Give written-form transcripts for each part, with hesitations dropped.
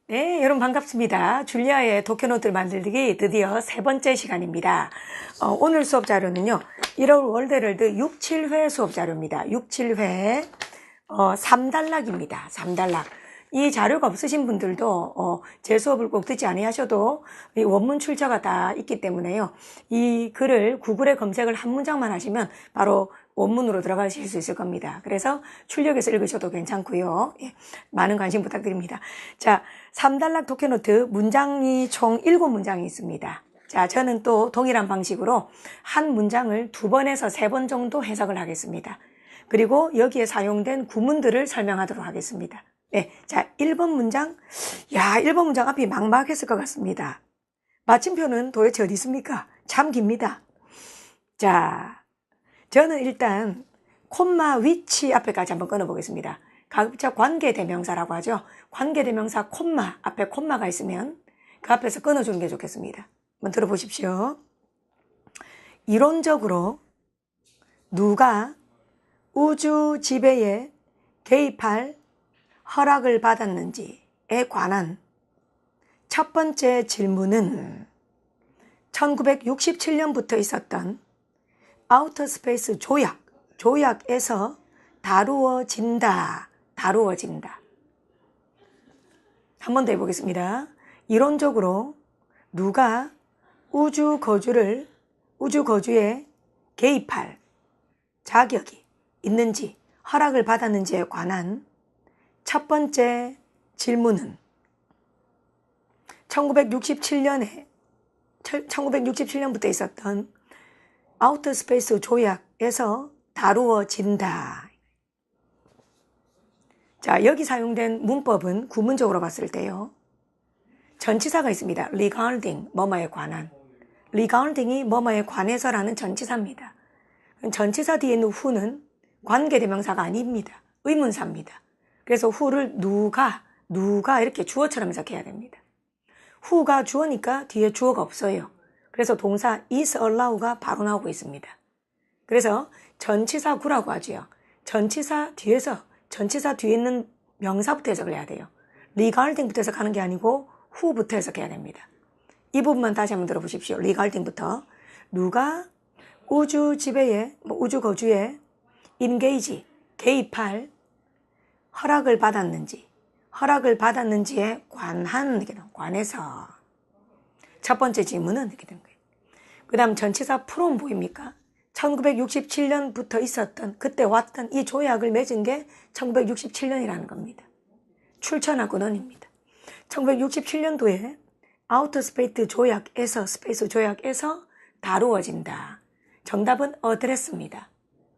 네, 여러분 반갑습니다. 줄리아의 도쿄노트를 만들기 드디어 세 번째 시간입니다. 오늘 수업 자료는요. 1월 월드월드 6, 7회 수업 자료입니다. 6, 7회 3단락입니다. 3단락. 이 자료가 없으신 분들도 제 수업을 꼭 듣지 아니하셔도 이 원문 출처가 다 있기 때문에요. 이 글을 구글에 검색을 한 문장만 하시면 바로 원문으로 들어가실 수 있을 겁니다. 그래서 출력해서 읽으셔도 괜찮고요. 예, 많은 관심 부탁드립니다. 자, 3단락 도쿄노트 문장이 총 7문장이 있습니다. 자, 저는 또 동일한 방식으로 한 문장을 2번에서 3번 정도 해석을 하겠습니다. 그리고 여기에 사용된 구문들을 설명하도록 하겠습니다. 네, 자, 1번 문장. 야, 1번 문장 앞이 막막했을 것 같습니다. 마침표는 도대체 어디 있습니까? 참 깁니다. 자, 저는 일단 콤마 위치 앞에까지 한번 끊어보겠습니다. 각자 관계대명사라고 하죠. 관계대명사 콤마, 앞에 콤마가 있으면 그 앞에서 끊어주는 게 좋겠습니다. 한번 들어보십시오. 이론적으로 누가 우주 지배에 개입할 허락을 받았는지에 관한 첫 번째 질문은 1967년부터 있었던 아우터 스페이스 조약에서 다루어진다. 한 번 더 해보겠습니다. 이론적으로 누가 우주 거주에 개입할 자격이 있는지 허락을 받았는지에 관한 첫 번째 질문은 1967년부터 있었던 아우터 스페이스 조약에서 다루어진다. 자, 여기 사용된 문법은 구문적으로 봤을 때요. 전치사가 있습니다. regarding, 뭐뭐에 관한. regarding이 뭐뭐에 관해서라는 전치사입니다. 전치사 뒤에 있는 who는 관계대명사가 아닙니다. 의문사입니다. 그래서 who를 누가 이렇게 주어처럼 해석해야 됩니다. who가 주어니까 뒤에 주어가 없어요. 그래서 동사 is allow가 바로 나오고 있습니다. 그래서 전치사 구라고 하죠. 전치사 뒤에 있는 명사부터 해석을 해야 돼요. regarding부터 해석하는 게 아니고 who부터 해석해야 됩니다. 이 부분만 다시 한번 들어보십시오. regarding부터 누가 우주 거주에 engage, 개입할 허락을 받았는지에 관해서 첫 번째 질문은 이렇게 된 거예요. 그 다음 전치사 from 보입니까? 1967년부터 있었던 그때 왔던 이 조약을 맺은 게 1967년이라는 겁니다. 출처나 근원입니다. 1967년도에 아우터 스페이스 조약에서 다루어진다. 정답은 어드레스입니다.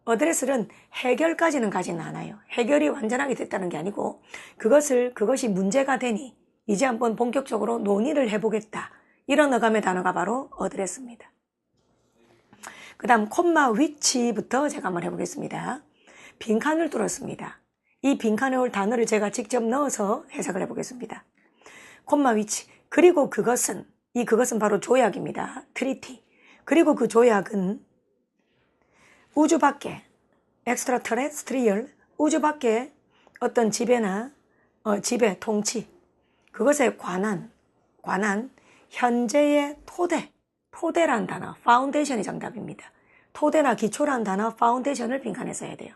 어드레스는 해결까지는 가지는 않아요. 해결이 완전하게 됐다는 게 아니고 그것이 문제가 되니 이제 한번 본격적으로 논의를 해보겠다. 이런 어감의 단어가 바로 어드레스입니다. 그 다음 콤마 위치부터 제가 한번 해보겠습니다. 빈칸을 뚫었습니다. 이 빈칸에 올 단어를 제가 직접 넣어서 해석을 해보겠습니다. 콤마 위치, 그리고 그것은 바로 조약입니다. 트리티. 그리고 그 조약은 우주 밖에 extraterrestrial, 우주 밖에 어떤 지배, 통치, 그것에 관한 현재의 토대란 단어, 파운데이션이 정답입니다. 토대나 기초란 단어, 파운데이션을 빈칸에 써야 돼요.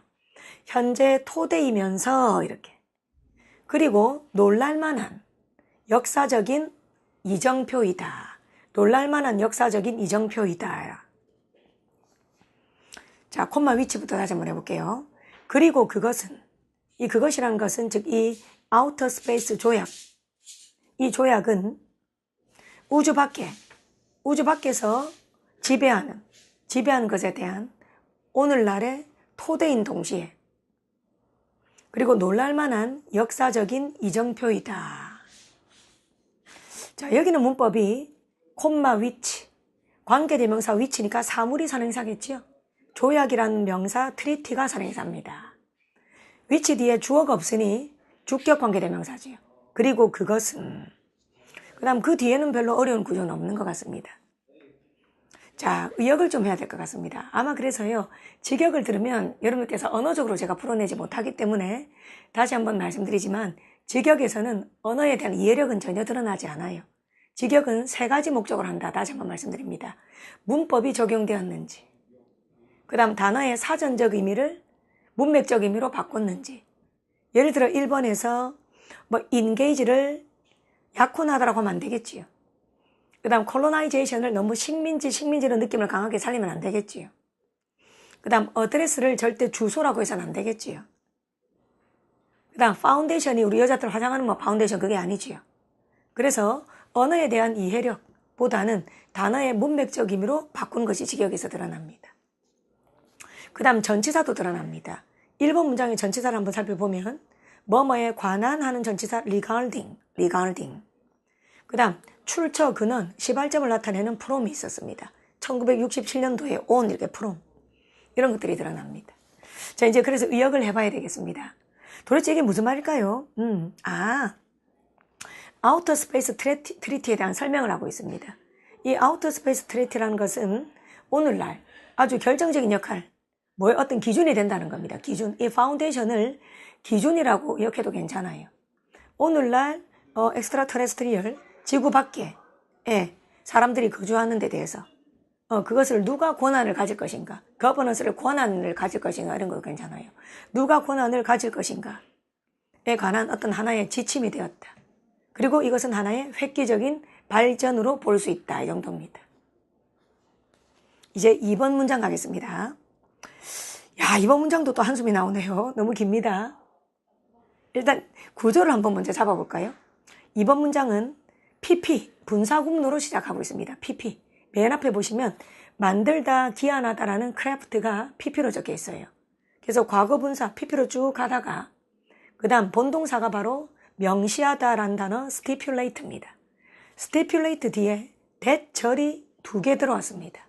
현재 토대이면서 이렇게. 그리고 놀랄만한 역사적인 이정표이다. 자, 콤마 위치부터 다시 한번 해볼게요. 그리고 그것이란 것은 즉 이 아우터 스페이스 조약, 이 조약은 우주 밖에서 지배하는 것에 대한 오늘날의 토대인 동시에 그리고 놀랄만한 역사적인 이정표이다. 자, 여기는 문법이 콤마 위치, 관계대명사 위치니까 사물이 선행사겠죠. 조약이라는 명사 트리티가 선행사입니다. 위치 뒤에 주어가 없으니 주격 관계대명사지요. 그리고 그것은 그 다음 그 뒤에는 별로 어려운 구조는 없는 것 같습니다. 자, 의역을 좀 해야 될 것 같습니다. 아마 그래서요, 직역을 들으면 여러분께서 언어적으로 제가 풀어내지 못하기 때문에 다시 한번 말씀드리지만 직역에서는 언어에 대한 이해력은 전혀 드러나지 않아요. 직역은 세 가지 목적을 한다. 다시 한번 말씀드립니다. 문법이 적용되었는지, 그 다음 단어의 사전적 의미를 문맥적 의미로 바꿨는지, 예를 들어 1번에서 engage를 약혼하다라고 하면 안 되겠지요. 그 다음 colonization을 너무 식민지로 느낌을 강하게 살리면 안 되겠지요. 그 다음 address를 절대 주소라고 해서는 안 되겠지요. 그 다음 파운데이션이 우리 여자들 화장하는 파운데이션 그게 아니지요. 그래서 언어에 대한 이해력보다는 단어의 문맥적 의미로 바꾼 것이 직역에서 드러납니다. 그 다음 전치사도 드러납니다. 1번 문장의 전치사를 한번 살펴보면 뭐뭐에 관한 하는 전치사 regarding. 그 다음 출처 근원 시발점을 나타내는 from이 있었습니다. 1967년도에 on 이렇게 from 이런 것들이 드러납니다. 자, 이제 그래서 의역을 해봐야 되겠습니다. 도대체 이게 무슨 말일까요? 아우터 스페이스 트리티에 대한 설명을 하고 있습니다. 이 아우터 스페이스 트리티라는 것은 오늘날 아주 결정적인 역할, 어떤 기준이 된다는 겁니다. 기준. 이 파운데이션을 기준이라고 기억해도 괜찮아요. 오늘날 엑스트라 테레스트리얼 지구 밖에 사람들이 거주하는 데 대해서 그것을 누가 권한을 가질 것인가, 거버넌스를 권한을 가질 것인가 이런 거 괜찮아요. 누가 권한을 가질 것인가에 관한 어떤 하나의 지침이 되었다. 그리고 이것은 하나의 획기적인 발전으로 볼 수 있다. 이 정도입니다. 이제 2번 문장 가겠습니다. 야, 이번 문장도 또 한숨이 나오네요. 너무 깁니다. 일단 구조를 한번 먼저 잡아볼까요? 이번 문장은 PP, 분사구문으로 시작하고 있습니다. PP. 맨 앞에 보시면 만들다, 기한하다라는 크래프트가 PP로 적혀 있어요. 그래서 과거분사 PP로 쭉 가다가 그 다음 본동사가 바로 명시하다라는 단어 stipulate입니다. stipulate 뒤에 대절이 2개 들어왔습니다.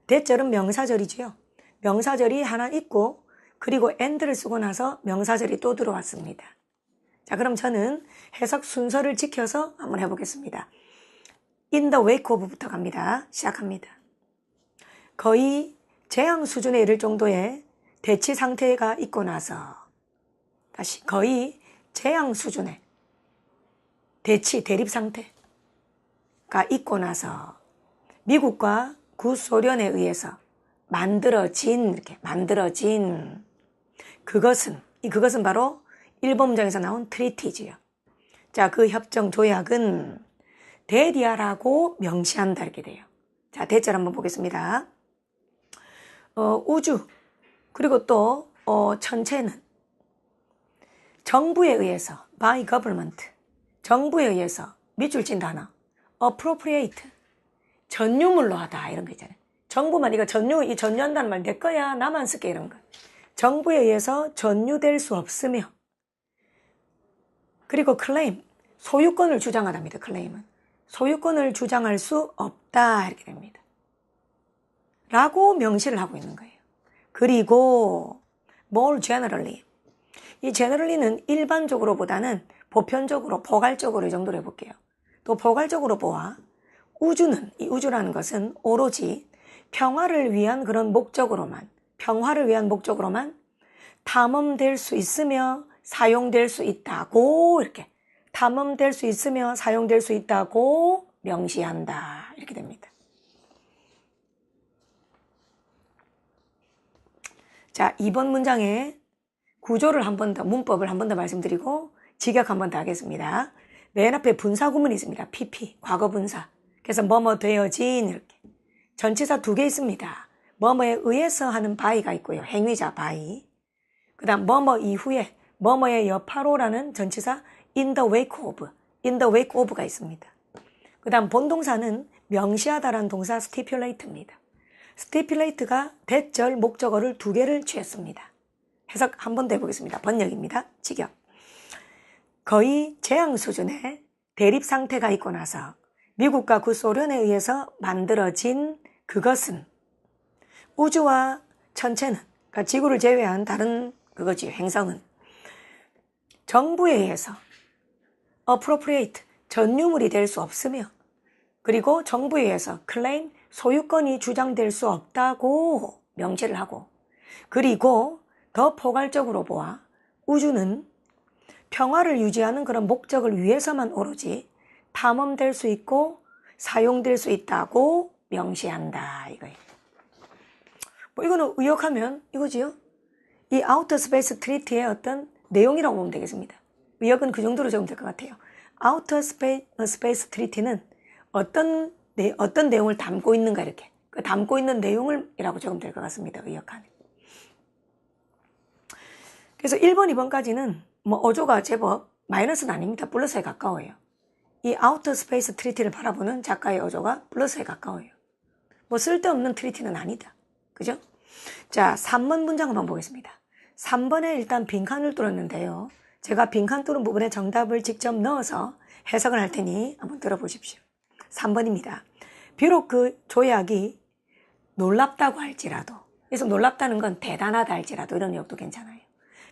대절은 명사절이지요. 명사절이 하나 있고 그리고 and를 쓰고 나서 명사절이 또 들어왔습니다. 자, 그럼 저는 해석 순서를 지켜서 한번 해보겠습니다. in the wake of부터 갑니다. 시작합니다. 거의 재앙 수준에 이를 정도의 대치 상태가 있고 나서 다시 거의 재앙 수준의 대립 상태가 있고 나서 미국과 구소련에 의해서 만들어진 그것은 바로 1번 문장에서 나온 트리티지요. 자, 그 협정 조약은 대리아라고 명시한다 이렇게 돼요. 자, 대절 한번 보겠습니다. 우주 그리고 또 천체는 정부에 의해서 by government 정부에 의해서 밑줄 친 단어 appropriate 전유물로 하다 이런 거 있잖아요. 정부만 이거 전유한다는 말 내 거야 나만 쓸게 이런 거. 정부에 의해서 전유될 수 없으며 그리고 claim 소유권을 주장하답니다. claim은 소유권을 주장할 수 없다 이렇게 됩니다. 라고 명시를 하고 있는 거예요. 그리고 more generally 이 generally는 일반적으로보다는 보편적으로 포괄적으로 이 정도로 해볼게요. 또 포괄적으로 보아 이 우주라는 것은 오로지 평화를 위한 목적으로만 탐험될 수 있으며 사용될 수 있다고 이렇게 탐험될 수 있으며 사용될 수 있다고 명시한다 이렇게 됩니다. 자, 2번 문장의 구조를 한 번 더 문법을 한 번 더 말씀드리고 직역 한 번 더 하겠습니다. 맨 앞에 분사구문이 있습니다. PP 과거분사. 그래서 뭐뭐 되어진 이렇게 전치사 2개 있습니다. 뭐뭐에 의해서 하는 by가 있고요. 행위자 by. 그 다음 뭐뭐 이후에 뭐뭐의 여파로라는 전치사 in the wake of가 있습니다. 그 다음 본동사는 명시하다라는 동사 stipulate입니다. stipulate가 대절 목적어를 2개를 취했습니다. 해석 한 번 더 해보겠습니다. 번역입니다. 직역. 거의 재앙 수준의 대립 상태가 있고 나서 미국과 구소련에 의해서 만들어진 그것은 우주와 천체는 그러니까 지구를 제외한 다른 행성은 정부에 의해서 appropriate 전유물이 될 수 없으며 그리고 정부에 의해서 claim 소유권이 주장될 수 없다고 명시를 하고 그리고 더 포괄적으로 보아 우주는 평화를 유지하는 그런 목적을 위해서만 오로지 탐험될 수 있고 사용될 수 있다고 명시한다. 이거예요. 뭐 이거는 의역하면 이거지요. 이 아우터 스페이스 트리티의 어떤 내용이라고 보면 되겠습니다. 의역은 그 정도로 적으면 될 것 같아요. 아우터 스페이스 트리티는 어떤 내용을 담고 있는가 이렇게. 그 담고 있는 내용을 이라고 적으면 될 것 같습니다. 의역하면. 그래서 1번, 2번까지는 뭐 어조가 제법 마이너스는 아닙니다. 플러스에 가까워요. 이 아우터 스페이스 트리티를 바라보는 작가의 어조가 플러스에 가까워요. 뭐 쓸데없는 트리티는 아니다. 그죠? 자, 3번 문장 한번 보겠습니다. 3번에 일단 빈칸을 뚫었는데요. 제가 빈칸 뚫은 부분에 정답을 직접 넣어서 해석을 할 테니 한번 들어보십시오. 3번입니다. 비록 그 조약이 놀랍다고 할지라도, 그래서 놀랍다는 건 대단하다 할지라도 이런 의역도 괜찮아요.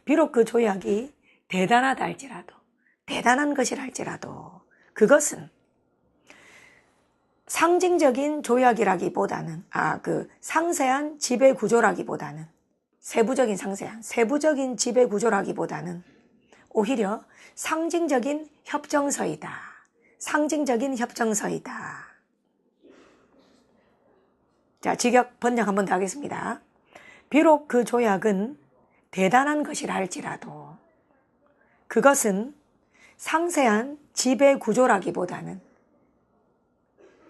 비록 그 조약이 대단하다 할지라도, 대단한 것이라 할지라도 그것은 상징적인 조약이라기보다는 상세한 지배 구조라기보다는 세부적인 지배 구조라기보다는 오히려 상징적인 협정서이다. 상징적인 협정서이다. 자, 직역 번역 한번 더 하겠습니다. 비록 그 조약은 대단한 것이라 할지라도 그것은 상세한 지배 구조라기보다는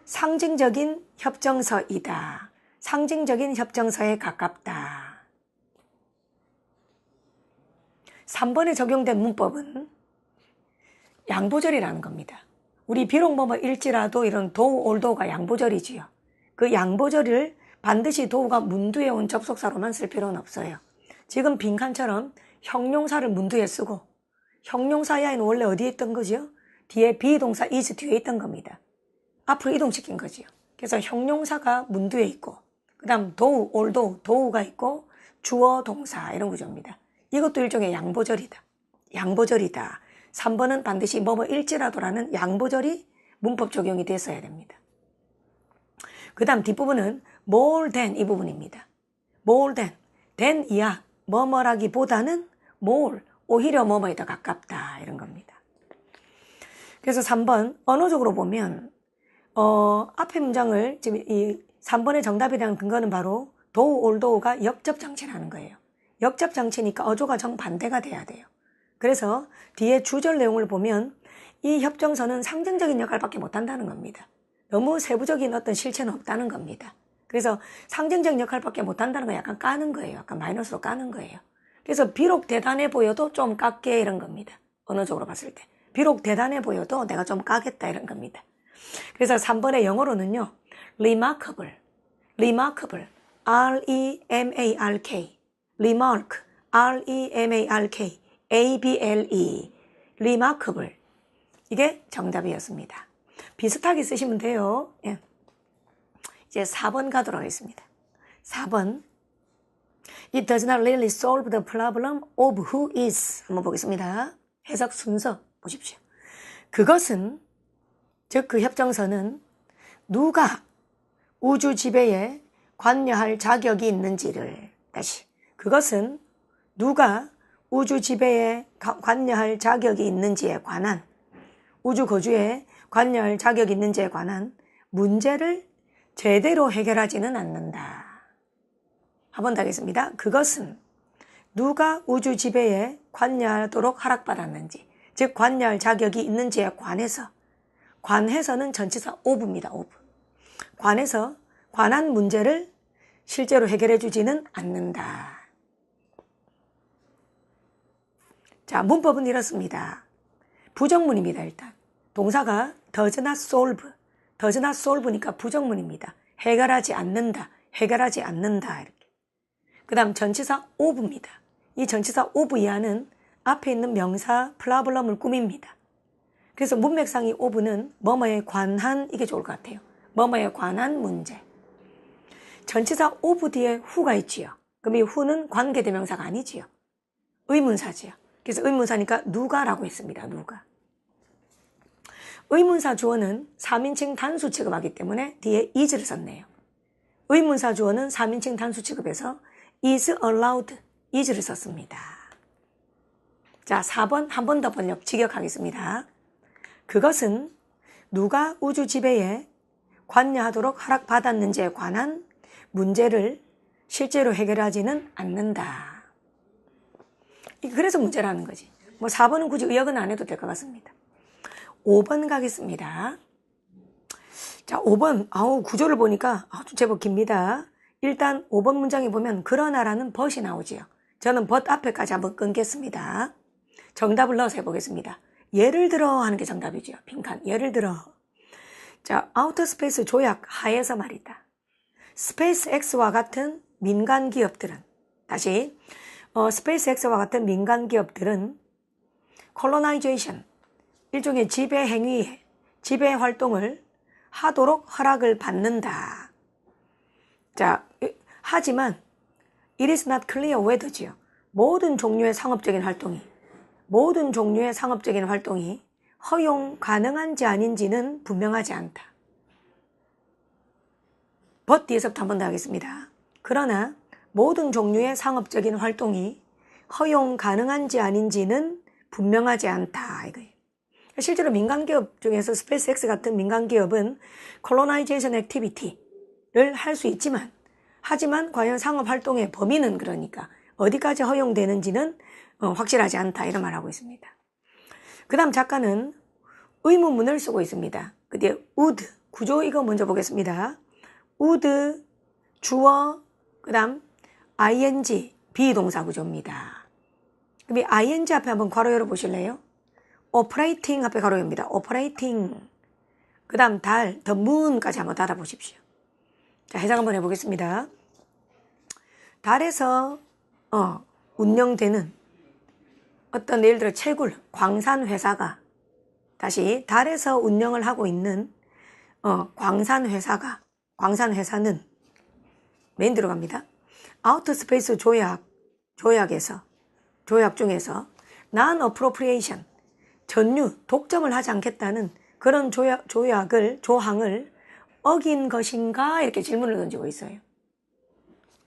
상징적인 협정서이다. 상징적인 협정서에 가깝다. 3번에 적용된 문법은 양보절이라는 겁니다. 우리 비록 뭐일지라도 이런 도우 올도우가 양보절이지요. 그 양보절을 반드시 도우가 문두에 온 접속사로만 쓸 필요는 없어요. 지금 빈칸처럼 형용사를 문두에 쓰고 형용사야는 원래 어디에 있던 거죠? 뒤에 비동사 is 뒤에 있던 겁니다. 앞으로 이동시킨 거지요. 그래서 형용사가 문두에 있고 그 다음 도우, 올도우, 도우가 있고 주어, 동사 이런 구조입니다. 이것도 일종의 양보절이다. 양보절이다. 3번은 반드시 뭐뭐일지라도라는 양보절이 문법 적용이 됐어야 됩니다. 그 다음 뒷부분은 more than 이 부분입니다. more than 이하 뭐뭐라기보다는 more 오히려 뭐뭐에 더 가깝다 이런 겁니다. 그래서 3번 언어적으로 보면 앞에 문장을 지금 이 3번의 정답에 대한 근거는 바로 도우 올도우가 역접장치라는 거예요. 역접장치니까 어조가 정반대가 돼야 돼요. 그래서 뒤에 주절 내용을 보면 이 협정서는 상징적인 역할밖에 못한다는 겁니다. 너무 세부적인 어떤 실체는 없다는 겁니다. 그래서 상징적 역할밖에 못한다는 거 약간 까는 거예요. 약간 마이너스로 까는 거예요. 그래서 비록 대단해 보여도 좀 깎게 이런 겁니다. 언어적으로 봤을 때. 비록 대단해 보여도 내가 좀 까겠다 이런 겁니다. 그래서 3번의 영어로는요. remarkable, R-E-M-A-R-K, remark, R-E-M-A-R-K, A-B-L-E, remarkable. 이게 정답이었습니다. 비슷하게 쓰시면 돼요. 예. 이제 4번 가도록 하겠습니다. 4번. It does not really solve the problem of who is. 한번 보겠습니다. 해석 순서 보십시오. 그것은, 즉 그 협정서는 누가 우주 지배에 관여할 자격이 있는지를 다시 그것은 누가 우주 지배에 관여할 자격이 있는지에 관한 우주 거주에 관여할 자격이 있는지에 관한 문제를 제대로 해결하지는 않는다. 한 번 더 하겠습니다. 그것은 누가 우주 지배에 관여하도록 허락받았는지, 즉 관여할 자격이 있는지에 관해서는 전치사 of입니다. of. 관한 문제를 실제로 해결해 주지는 않는다. 자, 문법은 이렇습니다. 부정문입니다. 일단 동사가 does not solve니까 부정문입니다. 해결하지 않는다 이렇게. 그 다음 전치사 of입니다. 이 전치사 of 이하는 앞에 있는 명사 플라블럼을 꾸밉니다. 그래서 문맥상의 of는 뭐뭐에 관한 이게 좋을 것 같아요. 뭐뭐에 관한 문제. 전치사 of 뒤에 who가 있지요. 그럼 이 who는 관계대명사가 아니지요. 의문사지요. 그래서 의문사니까 누가라고 했습니다. 누가. 의문사 주어는 3인칭 단수 취급하기 때문에 뒤에 is를 썼네요. 의문사 주어는 3인칭 단수 취급해서 is allowed, is를 썼습니다. 자, 4번 한 번 더 번역 직역하겠습니다. 그것은 누가 우주 지배에 관여하도록 허락받았는지에 관한 문제를 실제로 해결하지는 않는다. 그래서 문제라는 거지. 뭐 4번은 굳이 의역은 안 해도 될 것 같습니다. 5번 가겠습니다. 자, 5번. 구조를 보니까 아주 제법 깁니다. 일단 5번 문장에 보면 그러나라는 벗이 나오지요. 저는 벗 앞에까지 한번 끊겠습니다. 정답을 넣어서 해보겠습니다. 예를 들어 하는 게 정답이죠. 빈칸. 예를 들어. 자, 아우터 스페이스 조약 하에서 말이다. 스페이스 X와 같은 민간 기업들은, 다시, 스페이스 X와 같은 민간 기업들은 콜로나이제이션, 일종의 지배 행위, 지배 활동을 하도록 허락을 받는다. 자, 하지만 it is not clear whether지요. 모든 종류의 상업적인 활동이 허용 가능한지 아닌지는 분명하지 않다. but 뒤에서부터 한 번 더 하겠습니다. 그러나 모든 종류의 상업적인 활동이 허용 가능한지 아닌지는 분명하지 않다. 이거예요. 실제로 민간기업 중에서 스페이스 X 같은 민간기업은 콜로나이제이션 액티비티를 할 수 있지만, 하지만 과연 상업활동의 범위는 그러니까 어디까지 허용되는지는 확실하지 않다. 이런 말하고 있습니다. 그 다음 작가는 의문문을 쓰고 있습니다. 그 뒤에 would, 구조 이거 먼저 보겠습니다. would, 주어, 그 다음 ing, 비동사 구조입니다. 그럼 ing 앞에 한번 괄호 열어 보실래요? operating 앞에 괄호 엽니다. operating. 그 다음 달, the moon까지 한번 닫아 보십시오. 자, 해석 한번 해보겠습니다. 달에서 운영되는 어떤 예를 들어 채굴, 광산회사가, 다시 달에서 운영을 하고 있는 광산회사는 메인 들어갑니다. 아우터 스페이스 조약 중에서 non-appropriation, 전유, 독점을 하지 않겠다는 그런 조항을 어긴 것인가? 이렇게 질문을 던지고 있어요.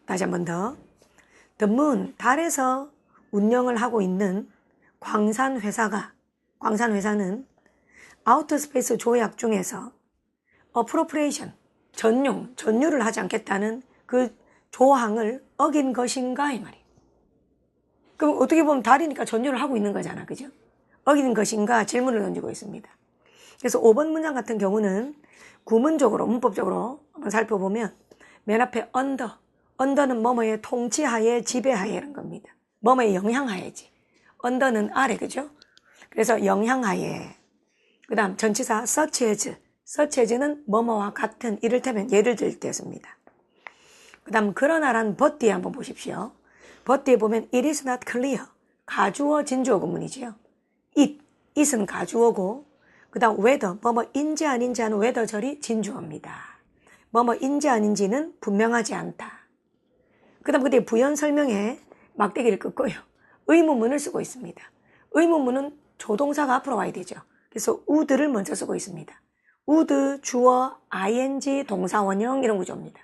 다시 한 번 더. The moon, 달에서 운영을 하고 있는 광산회사는 아우터 스페이스 조약 중에서 appropriation, 전유를 하지 않겠다는 그 조항을 어긴 것인가? 이 말이에요. 그럼 어떻게 보면 달이니까 전유를 하고 있는 거잖아. 그죠? 어긴 것인가? 질문을 던지고 있습니다. 그래서 5번 문장 같은 경우는 구문적으로, 문법적으로 한번 살펴보면 맨 앞에 under는 뭐뭐의 통치하에, 지배하에 이런 겁니다. 뭐뭐의 영향하에지. under는 아래, 그죠? 그래서 영향하에. 그 다음 전치사 such as는 뭐뭐와 같은, 이를테면 예를 들 때였습니다. 그 다음 그러나란 but 뒤에 한번 보십시오. but 뒤에 보면 it is not clear. 가주어, 진주어 구문이지요. it은 가주어고, 그 다음 whether, 뭐뭐인지 아닌지 하는 whether 절이 진주어입니다. 뭐뭐인지 아닌지는 분명하지 않다. 그 다음 그때 부연 설명에 막대기를 긋고요. 의문문을 쓰고 있습니다. 의문문은 조동사가 앞으로 와야 되죠. 그래서 would를 먼저 쓰고 있습니다. would, 주어, ing, 동사 원형 이런 구조입니다.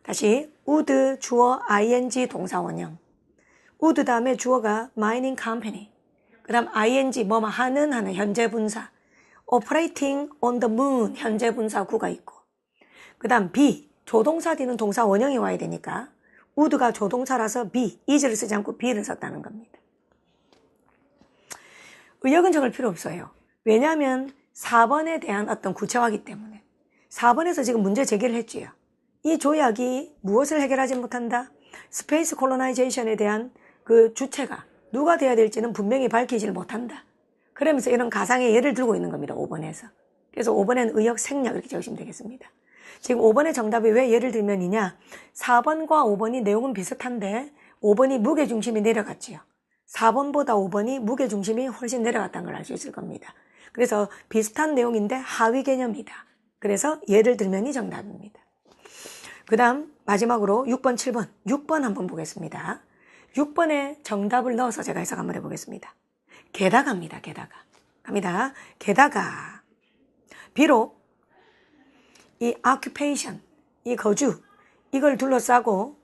다시 would, 주어, ing, 동사 원형. would 다음에 주어가 mining company. 그 다음 ing, 뭐뭐 하는 현재 분사. operating on the moon, 현재 분사 구가 있고. 그 다음 be, 조동사 뒤는 동사 원형이 와야 되니까 would가 조동사라서 be, is를 쓰지 않고 be를 썼다는 겁니다. 의역은 적을 필요 없어요. 왜냐하면 4번에 대한 어떤 구체화이기 때문에. 4번에서 지금 문제 제기를 했지요. 이 조약이 무엇을 해결하지 못한다? 스페이스 콜로나이제이션에 대한 그 주체가 누가 돼야 될지는 분명히 밝히지를 못한다. 그러면서 이런 가상의 예를 들고 있는 겁니다. 5번에서. 그래서 5번에는 의역 생략 이렇게 적으시면 되겠습니다. 지금 5번의 정답이 왜 예를 들면이냐? 4번과 5번이 내용은 비슷한데 5번이 무게중심이 내려갔지요. 4번보다 5번이 무게중심이 훨씬 내려갔다는 걸 알 수 있을 겁니다. 그래서 비슷한 내용인데 하위 개념이다. 그래서 예를 들면이 정답입니다. 그 다음 마지막으로 6번, 7번. 6번 한번 보겠습니다. 6번에 정답을 넣어서 제가 해석 한번 해보겠습니다. 게다가입니다. 갑니다. 게다가 비록 이 occupation, 이 거주, 이걸 둘러싸고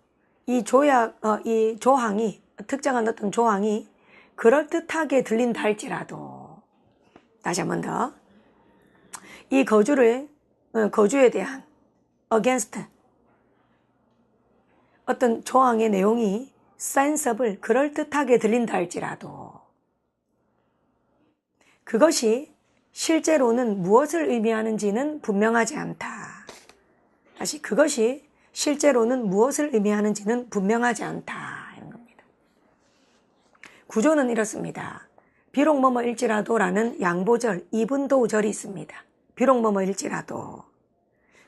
이 조항이, 특정한 어떤 조항이 그럴듯하게 들린다 할지라도, 다시 한 번 더, 이 거주에 대한 against 어떤 조항의 내용이 sensible, 그럴듯하게 들린다 할지라도 그것이 실제로는 무엇을 의미하는지는 분명하지 않다. 다시, 그것이 실제로는 무엇을 의미하는지는 분명하지 않다. 이런 겁니다. 구조는 이렇습니다. 비록 뭐뭐일지라도 라는 양보절, 이분도절이 있습니다. 비록 뭐뭐일지라도.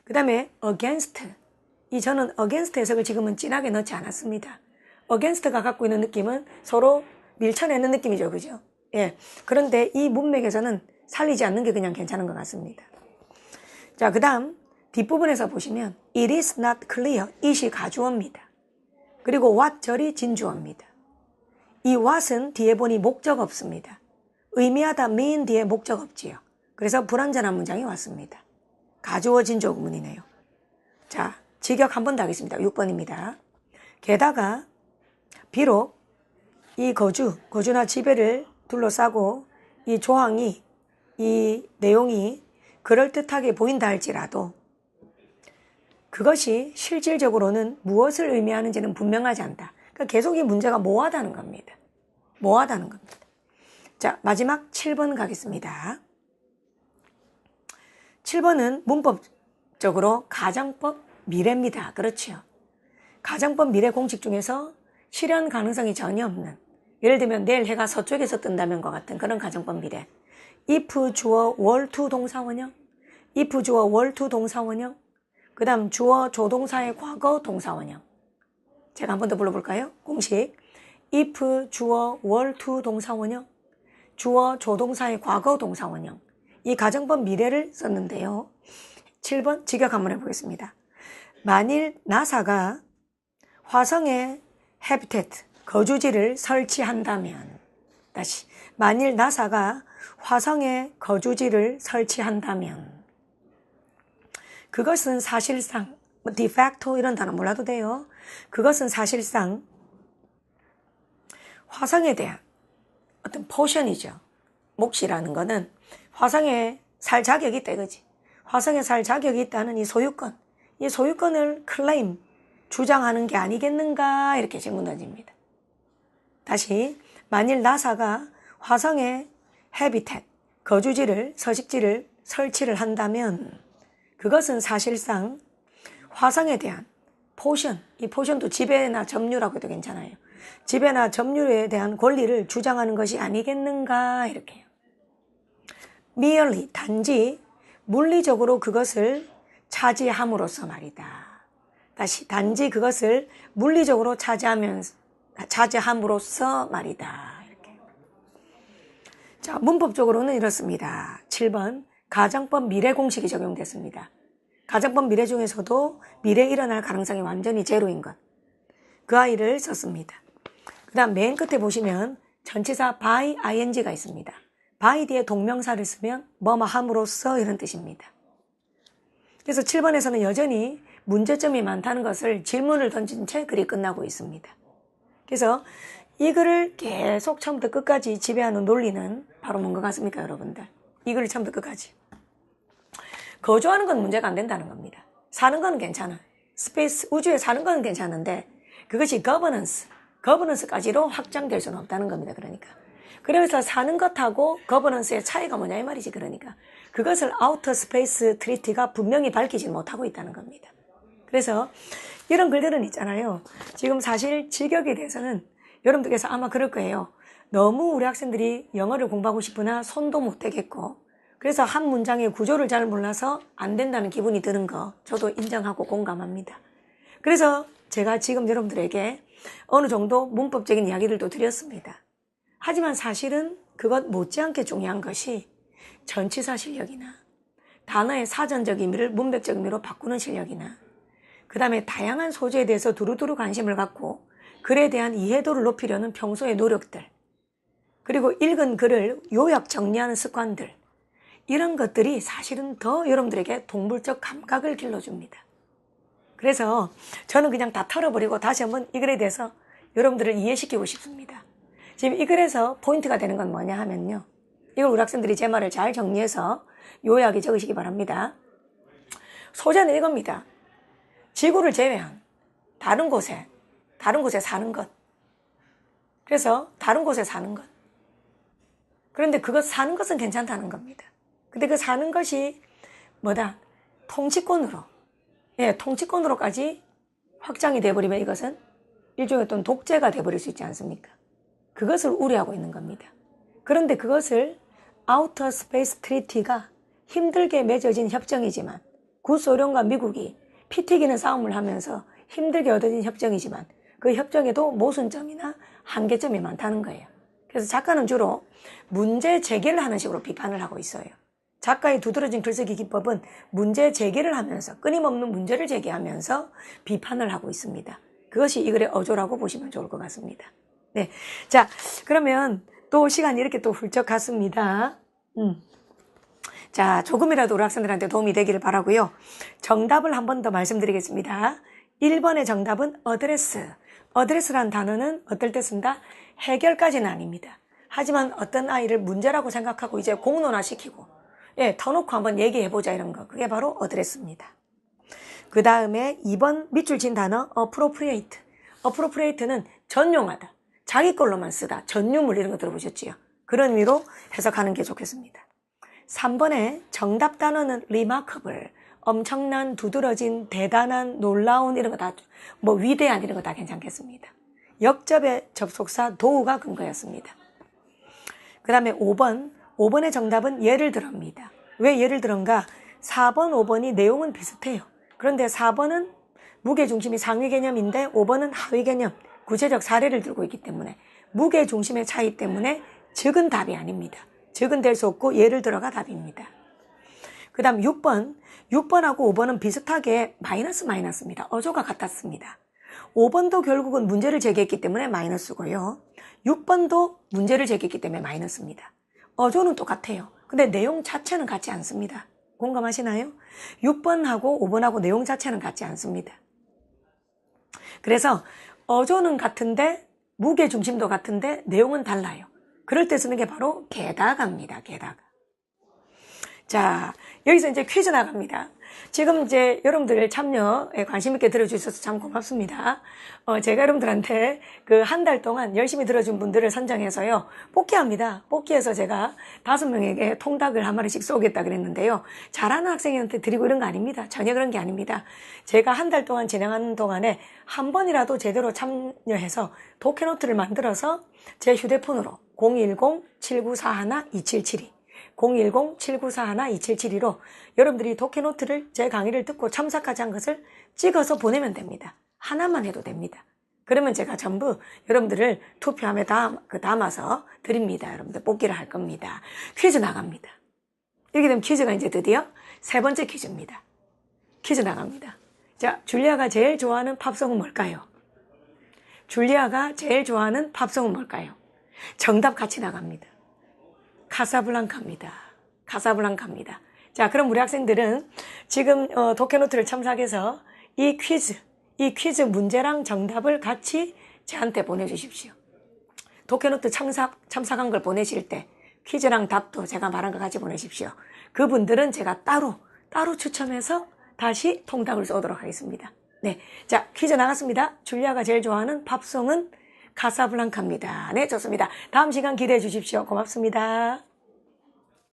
그 다음에 against. 저는 against 해석을 지금은 진하게 넣지 않았습니다. against가 갖고 있는 느낌은 서로 밀쳐내는 느낌이죠. 그죠? 예. 그런데 이 문맥에서는 살리지 않는 게 그냥 괜찮은 것 같습니다. 자, 그 다음 뒷부분에서 보시면 it is not clear. it이 가주어입니다. 그리고 what 절이 진주어입니다. 이 what은 뒤에 보니 목적 없습니다. 의미하다 mean 뒤에 목적 없지요. 그래서 불완전한 문장이 왔습니다. 가주어 진주어 구문이네요. 자, 직역 한 번 더 하겠습니다. 6번입니다. 게다가 비록 이 거주나 지배를 둘러싸고 이 조항이, 이 내용이 그럴듯하게 보인다 할지라도 그것이 실질적으로는 무엇을 의미하는지는 분명하지 않다. 그러니까 계속 이 문제가 모호하다는 겁니다. 모호하다는 겁니다. 자, 마지막 7번 가겠습니다. 7번은 문법적으로 가정법 미래입니다. 그렇죠. 가정법 미래 공식 중에서 실현 가능성이 전혀 없는, 예를 들면 내일 해가 서쪽에서 뜬다면과 같은 그런 가정법 미래. if 주어 월투 동사원형, if 주어 월투 동사원형, 그 다음 주어 조동사의 과거 동사원형. 제가 한 번 더 불러볼까요? 공식. if 주어 월투 동사원형, 주어 조동사의 과거 동사원형. 이 가정법 미래를 썼는데요. 7번 직역 한번 해보겠습니다. 만일 나사가 화성에 habitat, 거주지를 설치한다면, 다시, 만일 나사가 화성에 거주지를 설치한다면 그것은 사실상, de facto 이런 단어 몰라도 돼요. 그것은 사실상 화성에 대한 어떤 포션이죠. 몫이라는 거는 화성에 살 자격이 있다 이거지. 화성에 살 자격이 있다는 이 소유권을 클레임, 주장하는 게 아니겠는가 이렇게 질문 던집니다. 다시, 만일 나사가 화성에 habitat, 거주지를, 서식지를 설치를 한다면 그것은 사실상 화성에 대한 포션, 이 포션도 지배나 점유라고 해도 괜찮아요. 지배나 점유에 대한 권리를 주장하는 것이 아니겠는가 이렇게요. merely, 단지 물리적으로 그것을 차지함으로써 말이다. 다시, 단지 그것을 물리적으로 차지함으로써 말이다. 이렇게. 자, 문법적으로는 이렇습니다. 7번 가정법 미래 공식이 적용됐습니다. 가정법 미래 중에서도 미래에 일어날 가능성이 완전히 제로인 것. 그 아이를 썼습니다. 그 다음 맨 끝에 보시면 전치사 by ing가 있습니다. by 뒤에 동명사를 쓰면 뭐뭐 함으로써 이런 뜻입니다. 그래서 7번에서는 여전히 문제점이 많다는 것을 질문을 던진 채 글이 끝나고 있습니다. 그래서 이 글을 계속 처음부터 끝까지 지배하는 논리는 바로 뭔 것 같습니까, 여러분들? 이 글을 처음부터 끝까지. 거주하는 건 문제가 안 된다는 겁니다. 사는 건 괜찮아. 스페이스, 우주에 사는 건 괜찮은데 그것이 거버넌스까지로 확장될 수는 없다는 겁니다. 그러니까. 그래서 사는 것하고 거버넌스의 차이가 뭐냐 이 말이지. 그러니까 그것을 아우터 스페이스 트리티가 분명히 밝히지 못하고 있다는 겁니다. 그래서 이런 글들은 있잖아요. 지금 사실 직역에 대해서는 여러분들께서 아마 그럴 거예요. 너무 우리 학생들이 영어를 공부하고 싶으나 손도 못 대겠고 그래서 한 문장의 구조를 잘 몰라서 안 된다는 기분이 드는 거 저도 인정하고 공감합니다. 그래서 제가 지금 여러분들에게 어느 정도 문법적인 이야기들도 드렸습니다. 하지만 사실은 그것 못지않게 중요한 것이 전치사 실력이나 단어의 사전적 의미를 문맥적 의미로 바꾸는 실력이나 그 다음에 다양한 소재에 대해서 두루두루 관심을 갖고 글에 대한 이해도를 높이려는 평소의 노력들, 그리고 읽은 글을 요약 정리하는 습관들, 이런 것들이 사실은 더 여러분들에게 동물적 감각을 길러줍니다. 그래서 저는 그냥 다 털어버리고 다시 한번 이 글에 대해서 여러분들을 이해시키고 싶습니다. 지금 이 글에서 포인트가 되는 건 뭐냐 하면요. 이걸 우리 학생들이 제 말을 잘 정리해서 요약에 적으시기 바랍니다. 소재는 이겁니다. 지구를 제외한 다른 곳에 사는 것. 그래서 다른 곳에 사는 것. 그런데 그것 사는 것은 괜찮다는 겁니다. 근데 그 사는 것이 뭐다? 통치권으로. 예, 통치권으로까지 확장이 돼버리면 이것은 일종의 어떤 독재가 돼버릴 수 있지 않습니까? 그것을 우려하고 있는 겁니다. 그런데 그것을 아우터 스페이스 트리티가 힘들게 맺어진 협정이지만 구소련과 미국이 피 튀기는 싸움을 하면서 힘들게 얻어진 협정이지만 그 협정에도 모순점이나 한계점이 많다는 거예요. 그래서 작가는 주로 문제 제기를 하는 식으로 비판을 하고 있어요. 작가의 두드러진 글쓰기 기법은 문제 제기를 하면서 끊임없는 문제를 제기하면서 비판을 하고 있습니다. 그것이 이 글의 어조라고 보시면 좋을 것 같습니다. 네, 자 그러면 또 시간이 이렇게 또 훌쩍 갔습니다. 자, 조금이라도 우리 학생들한테 도움이 되기를 바라고요. 정답을 한 번 더 말씀드리겠습니다. 1번의 정답은 어드레스. 어드레스란 단어는 어떨 때 쓴다? 해결까지는 아닙니다. 하지만 어떤 아이를 문제라고 생각하고 이제 공론화시키고 예, 터놓고 한번 얘기해보자 이런 거. 그게 바로 어드레스입니다. 그 다음에 2번 밑줄 친 단어 appropriate. appropriate는 전용하다. 자기 걸로만 쓰다. 전유물 이런 거 들어보셨지요? 그런 의미로 해석하는 게 좋겠습니다. 3번의 정답 단어는 remarkable. 엄청난, 두드러진, 대단한, 놀라운 이런 거 다, 뭐 위대한 이런 거 다 괜찮겠습니다. 역접의 접속사 do가 근거였습니다. 그 다음에 5번의 정답은 예를 들어입니다. 왜 예를 들어인가? 4번, 5번이 내용은 비슷해요. 그런데 4번은 무게중심이 상위 개념인데 5번은 하위 개념, 구체적 사례를 들고 있기 때문에 무게중심의 차이 때문에 즉은 답이 아닙니다. 즉은 될 수 없고 예를 들어가 답입니다. 그 다음 6번하고 5번은 비슷하게 마이너스입니다. 어조가 같았습니다. 5번도 결국은 문제를 제기했기 때문에 마이너스고요. 6번도 문제를 제기했기 때문에 마이너스입니다. 어조는 똑같아요. 근데 내용 자체는 같지 않습니다. 공감하시나요? 6번하고 5번하고 내용 자체는 같지 않습니다. 그래서 어조는 같은데 무게중심도 같은데 내용은 달라요. 그럴 때 쓰는 게 바로 게다가입니다. 게다가. 자, 여기서 이제 퀴즈 나갑니다. 지금 이제 여러분들 참여에 관심 있게 들어주셔서 참 고맙습니다. 제가 여러분들한테 그 한 달 동안 열심히 들어준 분들을 선정해서요, 뽑기합니다. 뽑기해서 제가 5명에게 통닭을 한 마리씩 쏘겠다 그랬는데요. 잘하는 학생한테 드리고 이런 거 아닙니다. 전혀 그런 게 아닙니다. 제가 한 달 동안 진행하는 동안에 한 번이라도 제대로 참여해서 독해노트를 만들어서 제 휴대폰으로 010-7941-2772 010-7941-2772로 여러분들이 독해노트를 제 강의를 듣고 참석하지 한 것을 찍어서 보내면 됩니다. 하나만 해도 됩니다. 그러면 제가 전부 여러분들을 투표함에 담아서 드립니다. 여러분들 뽑기를 할 겁니다. 퀴즈 나갑니다. 이렇게 되면 퀴즈가 이제 드디어 3번째 퀴즈입니다. 퀴즈 나갑니다. 자, 줄리아가 제일 좋아하는 팝송은 뭘까요? 줄리아가 제일 좋아하는 팝송은 뭘까요? 정답 같이 나갑니다. 카사블랑카입니다. 카사블랑카입니다. 자, 그럼 우리 학생들은 지금 독해노트를 첨삭해서 이 퀴즈 문제랑 정답을 같이 저한테 보내주십시오. 독해노트 첨삭한 걸 보내실 때 퀴즈랑 답도 제가 말한 거 같이 보내십시오. 그분들은 제가 따로 추첨해서 다시 통닭을 쏘도록 하겠습니다. 네, 자, 퀴즈 나갔습니다. 줄리아가 제일 좋아하는 팝송은 카사블랑카입니다. 네, 좋습니다. 다음 시간 기대해 주십시오. 고맙습니다.